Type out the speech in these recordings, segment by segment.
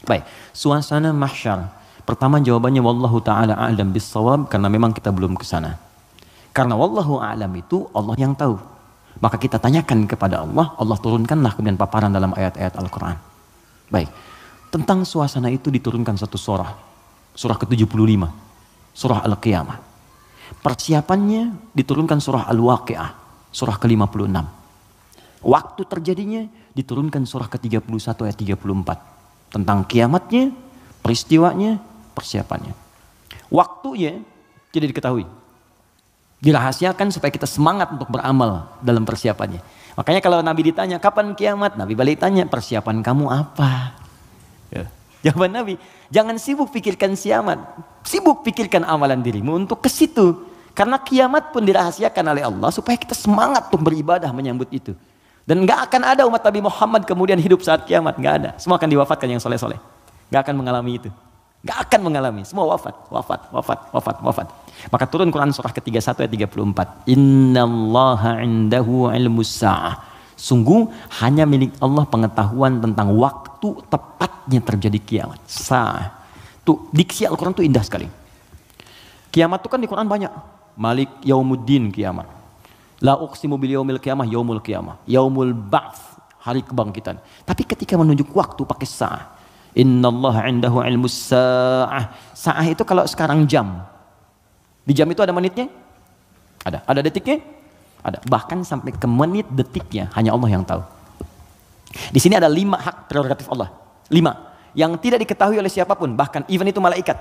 Baik, suasana mahsyar. Pertama jawabannya wallahu taala a'lam bissawab, karena memang kita belum ke sana. Karena wallahu a'lam itu Allah yang tahu. Maka kita tanyakan kepada Allah, Allah turunkanlah kemudian paparan dalam ayat-ayat Al-Quran. Baik, tentang suasana itu diturunkan satu surah. Surah ke-75. Surah Al-Qiyamah. Persiapannya diturunkan surah Al-Waqi'ah. Surah ke-56. Waktu terjadinya diturunkan surah ke-31 ayat 34. Tentang kiamatnya, peristiwanya, persiapannya. Waktunya tidak diketahui. Dirahasiakan supaya kita semangat untuk beramal dalam persiapannya. Makanya kalau Nabi ditanya kapan kiamat, Nabi balik tanya persiapan kamu apa? Ya. Jawaban Nabi, jangan sibuk pikirkan kiamat, sibuk pikirkan amalan dirimu untuk ke situ. Karena kiamat pun dirahasiakan oleh Allah supaya kita semangat untuk beribadah menyambut itu. Dan nggak akan ada umat Nabi Muhammad kemudian hidup saat kiamat, nggak ada. Semua akan diwafatkan yang soleh-soleh, nggak akan mengalami itu. Gak akan mengalami, semua wafat. Maka turun Quran surah ke-31 ayat 34. Innallaha indahu ilmus sa'ah. Sungguh hanya milik Allah pengetahuan tentang waktu tepatnya terjadi kiamat. Sa'ah. Tuh, diksi Al-Quran tuh indah sekali. Kiamat tuh kan di Quran banyak. Malik yaumuddin kiamat. La uqsimu bil yaumil qiyamah yaumul qiyamah. Yaumul ba'ts, hari kebangkitan. Tapi ketika menunjuk waktu pakai sa'ah. Innallaha indahu ilmus sa'ah. Sa'ah itu kalau sekarang jam. Di jam itu ada menitnya? Ada. Ada detiknya? Ada. Bahkan sampai ke menit detiknya hanya Allah yang tahu. Di sini ada 5 hak prerogatif Allah. 5 yang tidak diketahui oleh siapapun, bahkan even itu malaikat.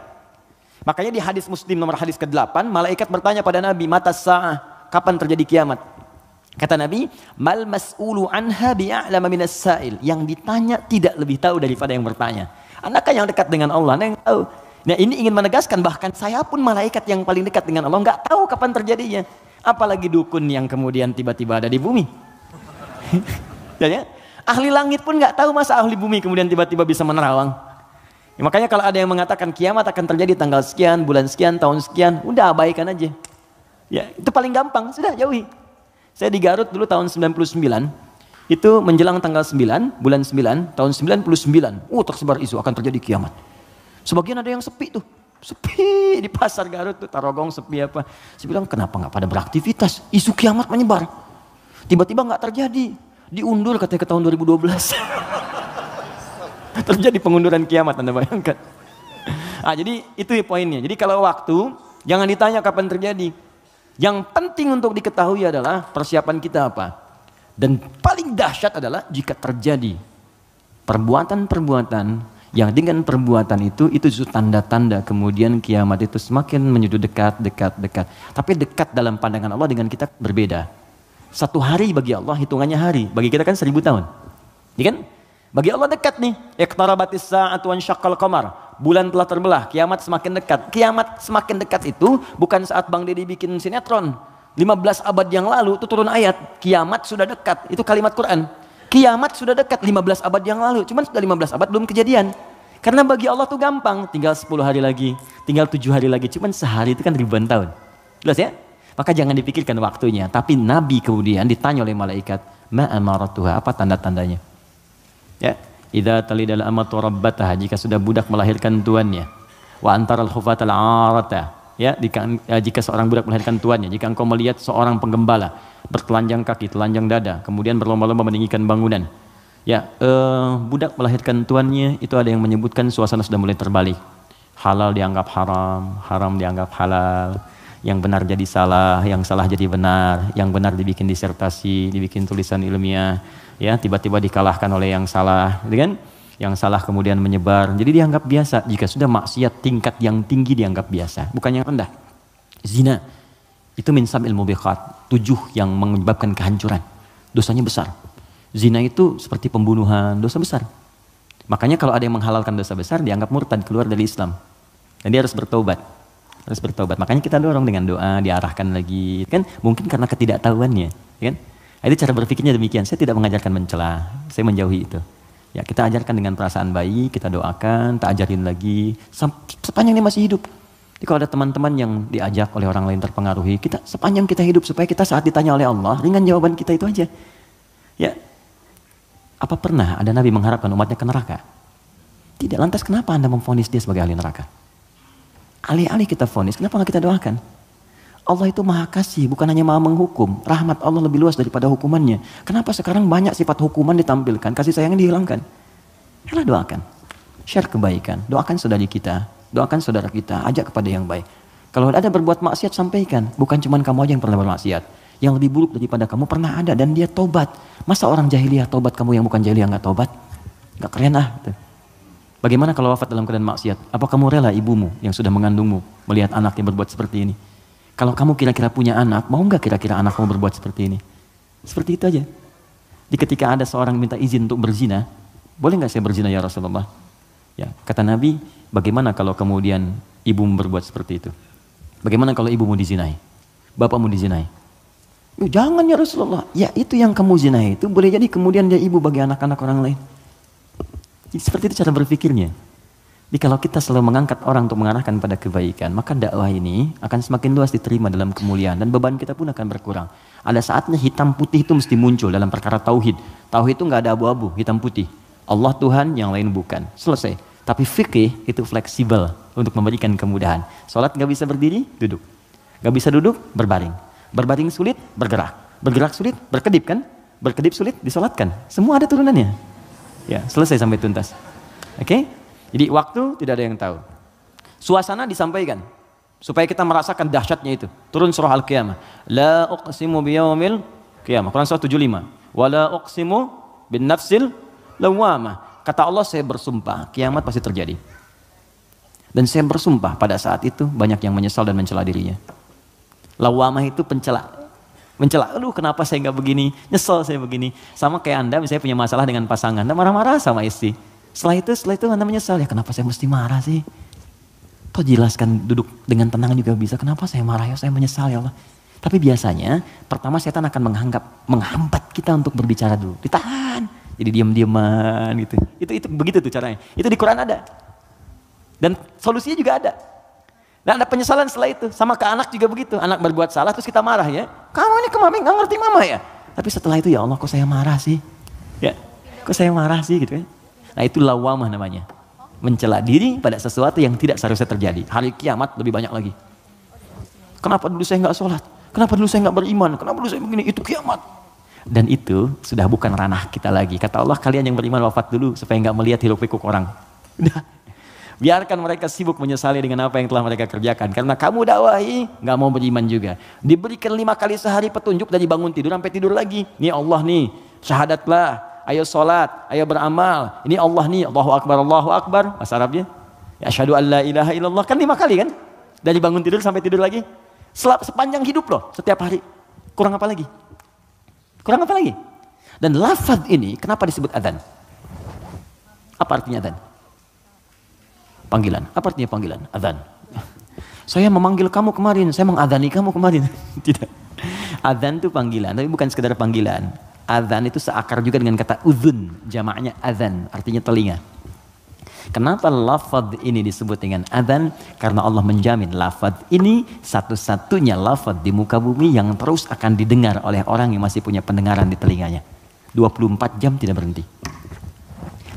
Makanya di hadis Muslim nomor hadis ke-8, malaikat bertanya pada Nabi, "Mata sa'ah?" Kapan terjadi kiamat? Kata Nabi, mal mas'ulu anha bi'a'lama minas sa'il. Yang ditanya tidak lebih tahu daripada yang bertanya. Anda kan yang dekat dengan Allah, Anda yang tahu. Nah, ini ingin menegaskan bahkan saya pun malaikat yang paling dekat dengan Allah nggak tahu kapan terjadinya. Apalagi dukun yang kemudian tiba-tiba ada di bumi. Ya, ahli langit pun nggak tahu masa ahli bumi kemudian tiba-tiba bisa menerawang. Ya, makanya kalau ada yang mengatakan kiamat akan terjadi tanggal sekian, bulan sekian, tahun sekian, udah abaikan aja. Ya, itu paling gampang, sudah jauhi. Saya di Garut dulu tahun 99, itu menjelang tanggal 9, bulan 9, tahun 99, tersebar isu akan terjadi kiamat. Sebagian ada yang sepi tuh, sepi di pasar Garut tuh, Tarogong sepi apa. Saya bilang kenapa nggak pada beraktivitas, isu kiamat menyebar. Tiba-tiba nggak terjadi, diundur katanya ke tahun 2012. Terjadi pengunduran kiamat, Anda bayangkan. Jadi itu poinnya, jadi kalau waktu, jangan ditanya kapan terjadi. Yang penting untuk diketahui adalah persiapan kita apa. Dan paling dahsyat adalah jika terjadi perbuatan-perbuatan yang dengan perbuatan itu justru tanda-tanda kemudian kiamat itu semakin menuju dekat. Tapi dekat dalam pandangan Allah dengan kita berbeda. 1 hari bagi Allah hitungannya hari, bagi kita kan 1000 tahun. Ya kan? Bagi Allah dekat nih. Iqtarabatis sa'atu wa ansyaqqal qamar. Bulan telah terbelah, kiamat semakin dekat. Kiamat semakin dekat itu bukan saat Bang Deddy bikin sinetron. 15 abad yang lalu itu turun ayat, kiamat sudah dekat. Itu kalimat Quran. Kiamat sudah dekat 15 abad yang lalu. Cuman sudah 15 abad belum kejadian. Karena bagi Allah tuh gampang, tinggal 10 hari lagi, tinggal 7 hari lagi. Cuman sehari itu kan ribuan tahun. Jelas ya? Maka jangan dipikirkan waktunya. Tapi Nabi kemudian ditanya oleh malaikat, ma amaratuha, apa tanda-tandanya? Ya. Idza talidal amatu rabbataha, jika sudah budak melahirkan tuannya. Wa antaral hufatal arata, ya, jika seorang budak melahirkan tuannya. Jika engkau melihat seorang penggembala bertelanjang kaki, telanjang dada, kemudian berlomba-lomba meninggikan bangunan. Ya, budak melahirkan tuannya, itu ada yang menyebutkan suasana sudah mulai terbalik. Halal dianggap haram, haram dianggap halal. Yang benar jadi salah, yang salah jadi benar, yang benar dibikin disertasi, dibikin tulisan ilmiah. Ya, tiba-tiba dikalahkan oleh yang salah, gitu kan? Yang salah kemudian menyebar, jadi dianggap biasa. Jika sudah maksiat tingkat yang tinggi dianggap biasa, bukan yang rendah. Zina itu min sab'il mubiqat, 7 yang menyebabkan kehancuran, dosanya besar. Zina itu seperti pembunuhan, dosa besar. Makanya kalau ada yang menghalalkan dosa besar dianggap murtad, keluar dari Islam, dan dia harus bertobat. Makanya kita dorong dengan doa, diarahkan lagi, kan? Mungkin karena ketidaktahuannya, kan? Itu cara berpikirnya demikian. Saya tidak mengajarkan mencela, saya menjauhi itu. Ya, kita ajarkan dengan perasaan baik, kita doakan, tak ajarin lagi sepanjang dia masih hidup. Jadi kalau ada teman-teman yang diajak oleh orang lain terpengaruhi, kita sepanjang kita hidup supaya kita saat ditanya oleh Allah, ringan jawaban kita itu aja. Ya. Apa pernah ada nabi mengharapkan umatnya ke neraka? Tidak, lantas kenapa Anda memvonis dia sebagai ahli neraka? Alih-alih kita vonis, kenapa nggak kita doakan? Allah itu maha kasih, bukan hanya maha menghukum. Rahmat Allah lebih luas daripada hukumannya. Kenapa sekarang banyak sifat hukuman ditampilkan, kasih sayangnya dihilangkan? Yalah, doakan. Share kebaikan, doakan saudari kita, doakan saudara kita, ajak kepada yang baik. Kalau ada berbuat maksiat, sampaikan. Bukan cuma kamu aja yang pernah bermaksiat. Yang lebih buruk daripada kamu pernah ada dan dia tobat. Masa orang jahiliyah tobat, kamu yang bukan jahiliyah nggak tobat? Nggak keren ah. Bagaimana kalau wafat dalam keadaan maksiat? Apa kamu rela ibumu yang sudah mengandungmu melihat anak yang berbuat seperti ini? Kalau kamu kira-kira punya anak, mau nggak kira-kira anak kamu berbuat seperti ini? Seperti itu aja. Jadi ketika ada seorang minta izin untuk berzina, boleh nggak saya berzina ya Rasulullah? Ya, kata Nabi, bagaimana kalau kemudian ibumu berbuat seperti itu? Bagaimana kalau ibumu dizinai? Bapakmu dizinai? Jangan ya Rasulullah. Ya itu yang kamu zinai itu boleh jadi kemudian dia ibu bagi anak-anak orang lain. Jadi seperti itu cara berpikirnya. Jadi kalau kita selalu mengangkat orang untuk mengarahkan pada kebaikan, maka dakwah ini akan semakin luas diterima dalam kemuliaan dan beban kita pun akan berkurang. Ada saatnya hitam putih itu mesti muncul dalam perkara tauhid. Tauhid itu nggak ada abu-abu, hitam putih. Allah Tuhan, yang lain bukan. Selesai. Tapi fikih itu fleksibel untuk memberikan kemudahan. Sholat nggak bisa berdiri, duduk. Nggak bisa duduk, berbaring. Berbaring sulit, bergerak. Bergerak sulit, berkedip kan? Berkedip sulit, disolatkan. Semua ada turunannya. Ya, selesai sampai tuntas. Oke? Jadi waktu tidak ada yang tahu. Suasana disampaikan supaya kita merasakan dahsyatnya itu. Turun surah Al-Qiyamah. La uqsimu biyaumil qiyamah. Quran surah 75. Wa la uqsimu bin nafsil lawwamah. Kata Allah, saya bersumpah kiamat pasti terjadi. Dan saya bersumpah pada saat itu banyak yang menyesal dan mencela dirinya. Lawwamah itu pencela. Mencela, aduh kenapa saya nggak begini, nyesel saya begini. Sama kayak Anda misalnya punya masalah dengan pasangan, Anda marah-marah sama istri. Setelah itu Anda menyesal, ya kenapa saya mesti marah sih? Toh jelaskan, duduk dengan tenang juga bisa, kenapa saya marah ya, saya menyesal ya Allah. Tapi biasanya pertama setan akan menghambat kita untuk berbicara dulu, ditahan, jadi diam-diaman gitu. Itu begitu tuh caranya. Itu di Quran ada. Dan solusinya juga ada. Dan ada penyesalan setelah itu. Sama ke anak juga begitu. Anak berbuat salah terus kita marah ya. Kamu ini kemarin gak ngerti mama ya. Tapi setelah itu ya Allah kok saya marah sih. Ya, kok saya marah sih gitu kan. Nah itu lawamah namanya. Mencela diri pada sesuatu yang tidak seharusnya terjadi. Hari kiamat lebih banyak lagi. Kenapa dulu saya gak sholat? Kenapa dulu saya gak beriman? Kenapa dulu saya begini? Itu kiamat. Dan itu sudah bukan ranah kita lagi. Kata Allah, kalian yang beriman wafat dulu supaya gak melihat hiruk pikuk orang. Udah. Biarkan mereka sibuk menyesali dengan apa yang telah mereka kerjakan. Karena kamu dakwahi, nggak mau beriman juga. Diberikan 5 kali sehari petunjuk dari bangun tidur sampai tidur lagi. Nih Allah nih, syahadatlah, ayo sholat, ayo beramal. Ini Allah nih, Allahu Akbar. Bahasa Arabnya, ya asyhadu an la ilaha illallah. Kan 5 kali kan? Dari bangun tidur sampai tidur lagi. Sepanjang hidup loh, setiap hari. Kurang apa lagi? Kurang apa lagi? Dan lafaz ini, kenapa disebut adzan? Apa artinya adzan? Panggilan. Apa artinya panggilan? Adzan. Saya memanggil kamu kemarin, saya mengadani kamu kemarin. Tidak. Adzan itu panggilan, tapi bukan sekedar panggilan. Adzan itu seakar juga dengan kata uzun, jamaknya adzan, artinya telinga. Kenapa lafaz ini disebut dengan adzan? Karena Allah menjamin lafaz ini satu-satunya lafaz di muka bumi yang terus akan didengar oleh orang yang masih punya pendengaran di telinganya. 24 jam tidak berhenti.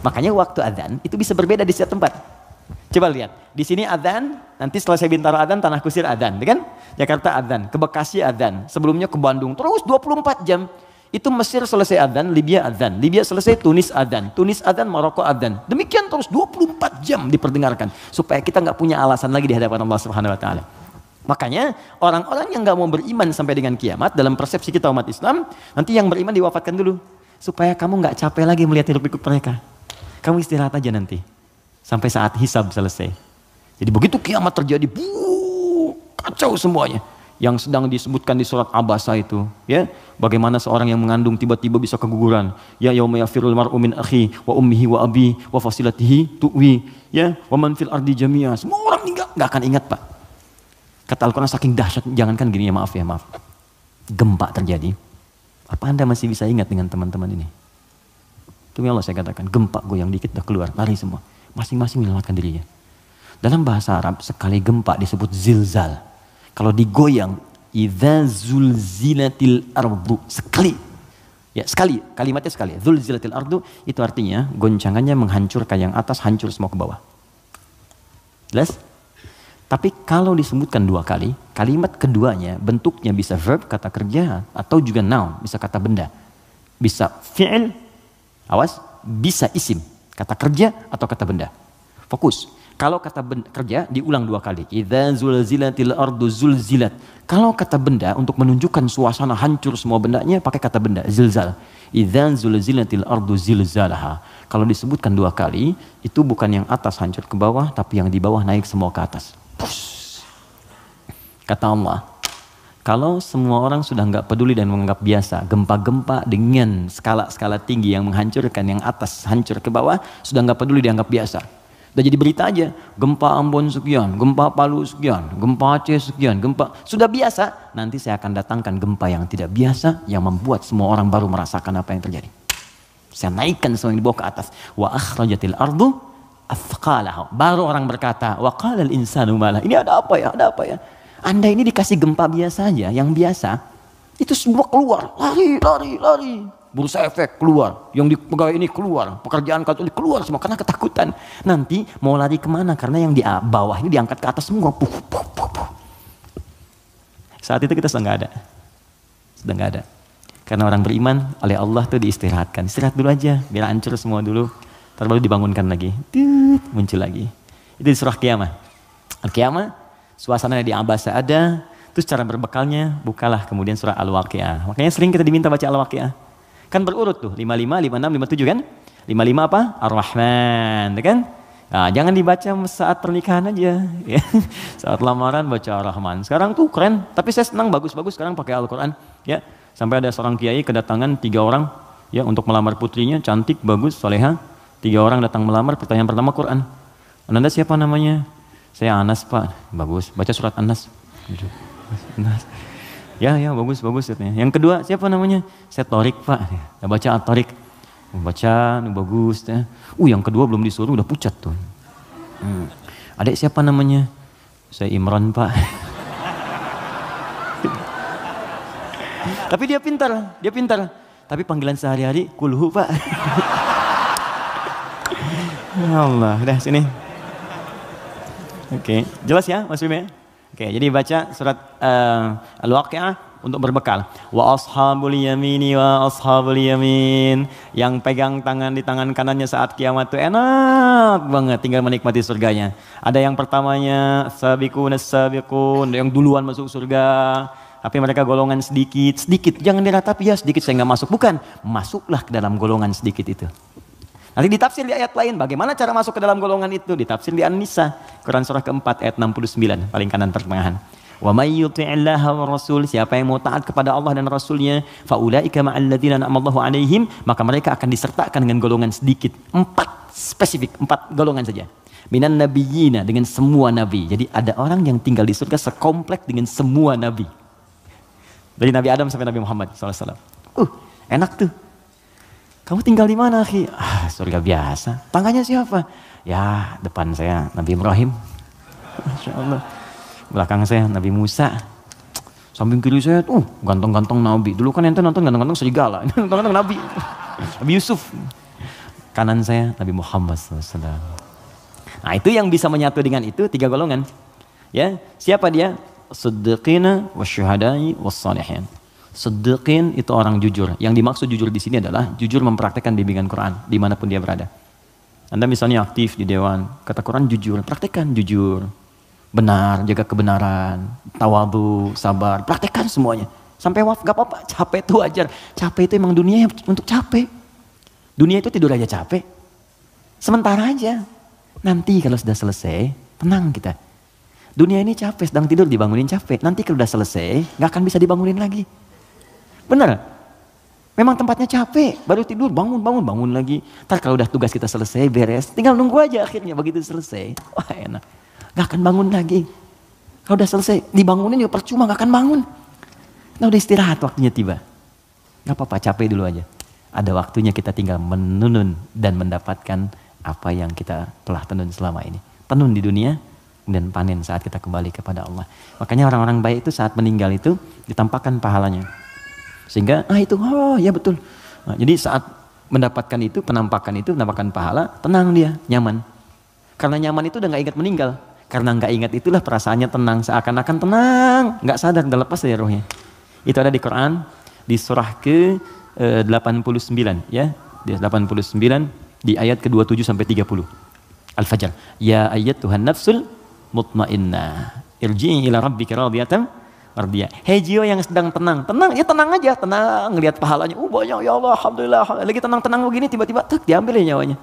Makanya waktu adzan itu bisa berbeda di setiap tempat. Coba lihat, di sini adzan, nanti setelah saya Bintaro adzan, Tanah Kusir adzan, kan? Jakarta adzan, ke Bekasi adzan, sebelumnya ke Bandung, terus 24 jam. Itu Mesir selesai adzan, Libya selesai Tunis adzan, Maroko adzan. Demikian terus 24 jam diperdengarkan supaya kita nggak punya alasan lagi di hadapan Allah Subhanahu wa taala. Makanya orang-orang yang nggak mau beriman sampai dengan kiamat dalam persepsi kita umat Islam, nanti yang beriman diwafatkan dulu supaya kamu nggak capek lagi melihat hiruk-pikuk mereka. Kamu istirahat aja nanti. Sampai saat hisab selesai. Jadi begitu kiamat terjadi, kacau semuanya. Yang sedang disebutkan di surat Abasa itu, ya, bagaimana seorang yang mengandung tiba-tiba bisa keguguran. Ya yauma yafirul mar'u min akhi wa ummihi wa abi wa fasilatihi tuwi, ya, wa man fil ardi jami'a. Semua orang enggak akan ingat, Pak. Kata Al-Qur'an saking dahsyat, jangankan gini ya, maaf. Gempa terjadi. Apa Anda masih bisa ingat dengan teman-teman ini? Demi Allah saya katakan, gempa goyang dikit udah keluar, lari semua. Masing-masing menyelamatkan dirinya. Dalam bahasa Arab, sekali gempa disebut zilzal. Kalau digoyang, idza zulzilatil ardu, sekali. Ya sekali, kalimatnya sekali. Zulzilatil ardu itu artinya goncangannya menghancurkan yang atas, hancur semua ke bawah. Jelas? Tapi kalau disebutkan 2 kali, kalimat keduanya bentuknya bisa verb, kata kerja, atau juga noun, bisa kata benda. Bisa fi'il, awas, bisa isim, kata kerja atau kata benda. Fokus. Kalau kata kerja diulang 2 kali. Idza zulzilatil ardu zulzilat. Kalau kata benda untuk menunjukkan suasana hancur semua bendanya pakai kata benda zilzal. Idza zulzilatil ardu zilzalaha. Kalau disebutkan 2 kali itu bukan yang atas hancur ke bawah tapi yang di bawah naik semua ke atas. Push. Kata Allah, kalau semua orang sudah nggak peduli dan menganggap biasa gempa-gempa dengan skala-skala tinggi yang menghancurkan yang atas hancur ke bawah sudah nggak peduli dianggap biasa. Udah jadi berita aja, gempa Ambon sekian, gempa Palu sekian, gempa Aceh sekian, gempa. Sudah biasa, nanti saya akan datangkan gempa yang tidak biasa, yang membuat semua orang baru merasakan apa yang terjadi. Saya naikkan semua yang dibawa ke atas. Wa akhrajatil ardu athqalaha. Baru orang berkata, wa qalal insanu malah. Ini ada apa ya, ada apa ya. Anda ini dikasih gempa biasa aja, yang biasa, itu semua keluar, lari, lari, lari. Bursa efek keluar, yang di pegawai ini keluar, pekerjaan kantor ini keluar semua karena ketakutan. Nanti mau lari kemana? Karena yang di bawah ini diangkat ke atas semua. Puh, puh, puh, puh. Saat itu kita sudah nggak ada, sudah nggak ada. Karena orang beriman oleh Allah tuh diistirahatkan. Istirahat dulu aja, biar hancur semua dulu. Terus baru dibangunkan lagi, muncul lagi. Itu di surah Qiyamah. Al-Qiyamah, suasananya di Abasa ada. Terus cara berbekalnya, bukalah kemudian surah Al-Waqi'ah. Makanya sering kita diminta baca Al-Waqi'ah. Kan berurut tuh, 55, 56, 57 kan? 55 apa? Ar-Rahman, kan? Nah, jangan dibaca saat pernikahan aja. Ya. Saat lamaran baca Ar-Rahman. Sekarang tuh keren, tapi saya senang bagus-bagus sekarang pakai Al-Quran. Ya, sampai ada seorang kiai kedatangan 3 orang ya untuk melamar putrinya, cantik, bagus, soleha. 3 orang datang melamar, pertanyaan pertama Quran. Anda siapa namanya? Saya Anas Pak. Bagus, baca surat Anas. Anas. Ya bagus katanya. Yang kedua siapa namanya? Saya Torik Pak. Ya, baca At-Torik. Baca bagus ya. Yang kedua belum disuruh udah pucat tuh. Adik siapa namanya? Saya Imran Pak. Tapi dia pintar. Tapi panggilan sehari-hari Kulhu Pak. Ya Allah, udah sini. Oke, jelas ya Mas Bim ya? Oke, jadi baca surat Al-Waqi'ah untuk berbekal. Wa ashabul yamini wa ashabul yamin. Yang pegang tangan di tangan kanannya saat kiamat itu enak banget, tinggal menikmati surganya. Ada yang pertamanya sabiqun as-sabiqun, yang duluan masuk surga. Tapi mereka golongan sedikit. Jangan diratapi ya sedikit saya nggak masuk. Bukan, masuklah ke dalam golongan sedikit itu. Nanti ditafsir di ayat lain, bagaimana cara masuk ke dalam golongan itu? Ditafsir di An-Nisa, Quran surah keempat ayat 69, paling kanan pertengahan. Wa may yuti'illaha wa rasul, siapa yang mau taat kepada Allah dan Rasulnya, faulaika ma'al ladzina an'amallahu 'alaihim, maka mereka akan disertakan dengan golongan sedikit. 4 spesifik, 4 golongan saja. Minan nabiyyina, dengan semua nabi. Jadi ada orang yang tinggal di surga sekomplek dengan semua nabi. Dari Nabi Adam sampai Nabi Muhammad SAW. Enak tuh. Kamu tinggal di mana, akhi? Surga biasa. Tangannya siapa? Ya, depan saya Nabi Ibrahim. Masya Allah. Belakang saya Nabi Musa. Samping kiri saya ganteng-ganteng Nabi. Dulu kan ente nonton ganteng-ganteng serigala. Ini ganteng-ganteng Nabi. Nabi Yusuf. Kanan saya Nabi Muhammad SAW. Nah, itu yang bisa menyatu dengan itu 3 golongan. Ya, siapa dia? Siddiqina wasyuhada'i wassalihin. Siddiqin itu orang jujur. Yang dimaksud jujur di sini adalah jujur mempraktekkan bimbingan Quran dimanapun dia berada. Anda misalnya aktif di dewan, kata Quran jujur, praktekkan jujur, benar, jaga kebenaran, tawadhu, sabar, praktekkan semuanya. Sampai gak apa-apa, capek itu wajar. Capek itu emang dunia untuk capek. Dunia itu tidur aja capek. Sementara aja. Nanti kalau sudah selesai, tenang kita. Dunia ini capek, sedang tidur dibangunin capek. Nanti kalau sudah selesai, gak akan bisa dibangunin lagi. Benar? Memang tempatnya capek, baru tidur, bangun lagi. Ntar kalau udah tugas kita selesai, beres, tinggal nunggu aja akhirnya begitu selesai. Wah enak, gak akan bangun lagi. Kalau udah selesai, dibangunin juga percuma, gak akan bangun. Nah udah istirahat, waktunya tiba. Gak apa-apa, capek dulu aja. Ada waktunya kita tinggal menenun dan mendapatkan apa yang kita telah tenun selama ini. Tenun di dunia, dan panen saat kita kembali kepada Allah. Makanya orang-orang baik itu saat meninggal itu ditampakkan pahalanya. Sehingga, ya betul, Nah, jadi saat mendapatkan itu, penampakan pahala, tenang dia, nyaman. Karena nyaman itu udah nggak ingat meninggal. Karena nggak ingat itulah perasaannya tenang, seakan-akan tenang, nggak sadar, udah lepas dari rohnya. Itu ada di Quran, di surah ke 89 ya, di 89 di ayat ke-27 sampai 30. Al-Fajr. Ya ayyatuhan nafsul mutmainnah, irji'i ila rabbika radiyatan mardiyah. Hei jiwa yang sedang tenang, ya tenang aja, tenang, ngelihat pahalanya, banyak ya Allah, alhamdulillah. Lagi tenang-tenang begini, tiba-tiba diambil ya nyawanya.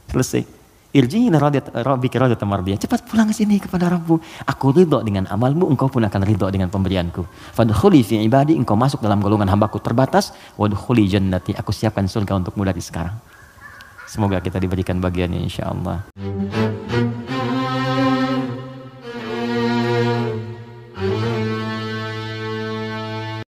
Selesai. Irji'i ila rabbika radiyatan mardiyah. Cepat pulang ke sini kepada Rabbmu. Aku ridho dengan amalmu, engkau pun akan ridho dengan pemberianku. Fadkhuli fi ibadi, engkau masuk dalam golongan hambaku terbatas. Wadkhuli jannati, aku siapkan surga untukmu dari sekarang. Semoga kita diberikan bagiannya insyaallah.